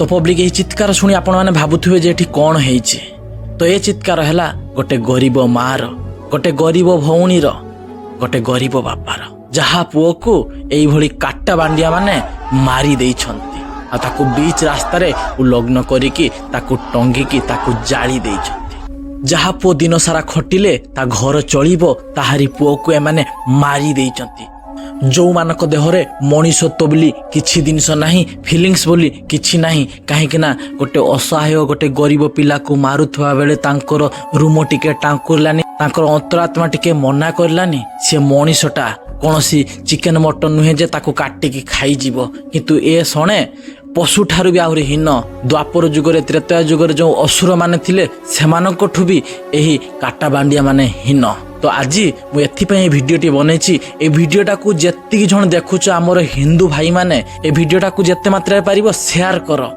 तो पब्लिक यही चित्कार शुणी आपण मैंने भावुवे जे एठी कौन होइछि। तो ये चित्कार है गोटे गरीब मार, गोटे गरीब भौणीर, गोटे गरीब बापार, जहा पुओ को एई भली काट्टा बांडिया माने मारी देइछंती आ ताकू बीच रास्ता रे उल्लग्न करिकी ताकू टंगिकी ताकू जाली देइछंती। जहा पुओ दिन सारा खटिले ता घर चलिबो ताहारी पुओ को एमाने मारी देइछंती। जो मानक देहरे मनीषत्व बोली किछि जिनिस नाही, फिलिंग्स बोली किछि नाही, काहेकि ना गोटे असहाय गोटे गरीब पिला को मारुथवा बेले तांकर रूम टिके टांकुरलानी, तांकर अंतरात्मा टिके मना करलानी। से मनीषटा कौनसी चिकेन मटन नुहे जे ताकू काटिकी खाई जीवो, किंतु ए सणे पशु ठारू भी आहरी हीन। द्वापर जुगरे त्रेता जुगरे जो असुर माने थिले सेमानकठु भी एही काटा बांडिया माने हीन। तो आज मु एथिपई भिडियोटी बनैछि। ए भिडियोटा को जेतिकी जण देखुछ हमर हिंदू भाई माने ए भिडियोटा को जेते मात्रा पारिबो शेयर करो,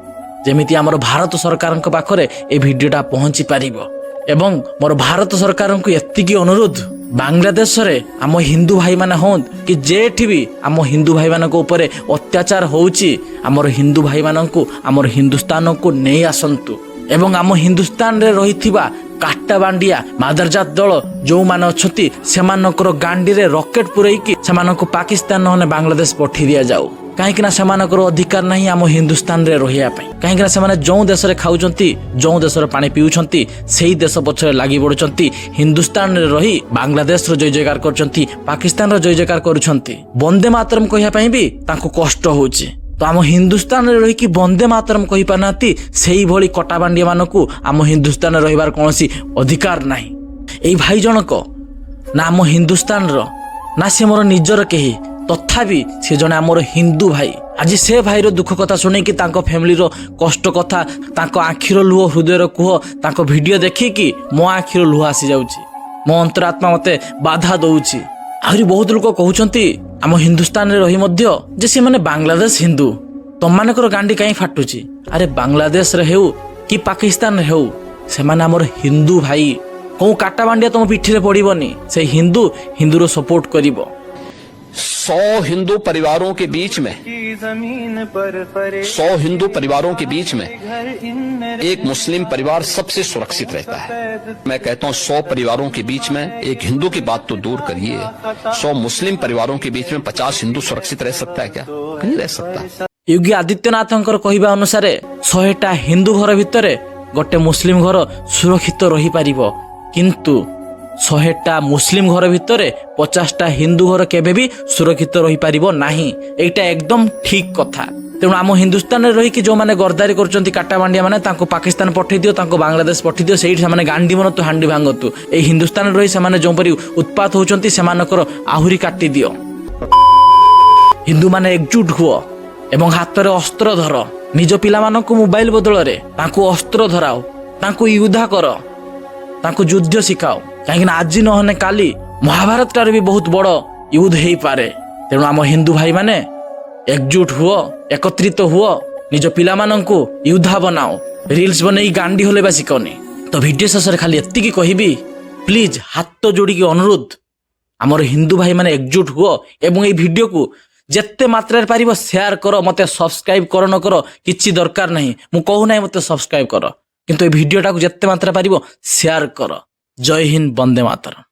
जेमिति हमर भारत सरकार को पाखरे ए भिडियोटा पहुंची पारिबो। एवं मोर भारत सरकार को एतिकी अनुरोध, बांग्लादेश रे आम हिंदू भाई माने हों कि जेठी भी आम हिंदू भाई मान ऊपर अत्याचार होउची, आमर हिंदू भाई माननकु आमर हिंदुस्तान को नहीं आसंतु। एवं आम हिंदुस्तान रे रहिथिबा काट्टा बांडिया मादरजात दल जो माने अछती सेमानकर गांडी रे रॉकेट पुरैकी सेमानकु पाकिस्तान नहने बांग्लादेश पठी दिया जाऊ। काहेकि ना सेमानकर अधिकार नहीं आम हिंदुस्तान रे रहिया पई। काहेकि ना सेमाने जो देश रे खाउचंती, जो देश रे पानी पिउचंती, सेही देश पछरे लागि बडुचंती। हिंदुस्तान रे रही बांग्लादेश रो जय जयकार करचंती, पाकिस्तान रो जय जयकार करूचंती। वंदे मातरम कहिया पई भी तांको कष्ट होउची। तो आम हिंदुस्तान रे रही कि वंदे मातरम कहि पानाती, सेही भली कटा बांडिया मानकु आम हिंदुस्तान रे रहिबार कोनोसी अधिकार नाही। एई भाई जनक ना आम हिंदुस्तान रो ना से मोर निजर केही, तथापि से जने आमर हिंदू भाई। आज से भाई रो दुख कथा सुने कि तांको फैमिली रो कष्ट कथा, तांको आखिर लुह हृदय कुह, तांको वीडियो देखी कि मो आखिर लुह आसी जाउची, मो अंतरात्मा मते बाधा दउची। आहरी बहुत लोक कहउचंती आम हिंदुस्तान रे रही मध्य जे से माने बांग्लादेश हिंदू, तम मानकर गांडी काई फाटुची। अरे बांग्लादेश रे हेउ कि पाकिस्तान रे हेउ, से माने हमर हिंदू भाई। को काटा बांडिया तुम पिठी रे पड़िबनी, से हिंदू हिंदू रो सपोर्ट करिवो। 100 हिंदू परिवारों के बीच में 100 हिंदू परिवारों के बीच में एक मुस्लिम परिवार सबसे सुरक्षित रहता है। मैं कहता हूँ 100 परिवारों के बीच में एक हिंदू की बात तो दूर करिए, 100 मुस्लिम परिवारों के बीच में 50 हिंदू सुरक्षित रह सकता है क्या? नहीं रह सकता। योगी आदित्यनाथंकर कहवा अनुसार 100टा हिंदू घर भितर गोटे मुस्लिम घर सुरक्षित रही पारिबो, किंतु 100टा मुस्लिम घर भितर 50टा हिंदू घर केबे भी सुरक्षित रही पारिबो नाही। एटा एकदम ठीक कथा। तेणु आम हिंदुस्तान रे रही कि जो माने गरदारी करचंती काटा बांडिया माने तांको पाकिस्तान पठै दियो, तांको बांग्लादेश पठै दियो, सेही माने गांडी बनतु हांडी भांगतु। ए हिंदुस्तान रे रही से माने जो परि उत्पात होचंती सेमानकर आहुरी काटी दियो। हिंदू माने एकजुट हुओ एवं हाथ रे अस्त्र धर, निज पिला मानकु मोबाइल बदल रे तांको अस्त्र धराओ, तांको युद्ध करो, तांको युद्ध सिखाओ। कहीं आज नहने काली महाभारत टार भी बहुत बड़ युद्ध हो पारे। तेणु आम हिंदू भाई माने एकजुट हुओ, एकत्रित हुओ, निज पिला माननकु युद्ध बनाओ, रील्स बनै गांडी होले बा शिकनी। तो वीडियो शेष रे खाली एतिकी कहबी, प्लीज हाथ जोड़ी अनुरोध, आमर हिंदू भाई माने एकजुट हुओ एवं ए वीडियो को जेते मात्रा पारिबो शेयर करो। मते सब्सक्राइब करो न करो किछि दरकार नहीं, मु कहू नाही मते सब्सक्राइब करो, किंतु ए वीडियोटा को जेते मात्रा पारिबो शेयर करो। जय हिंद, वंदे मातरम।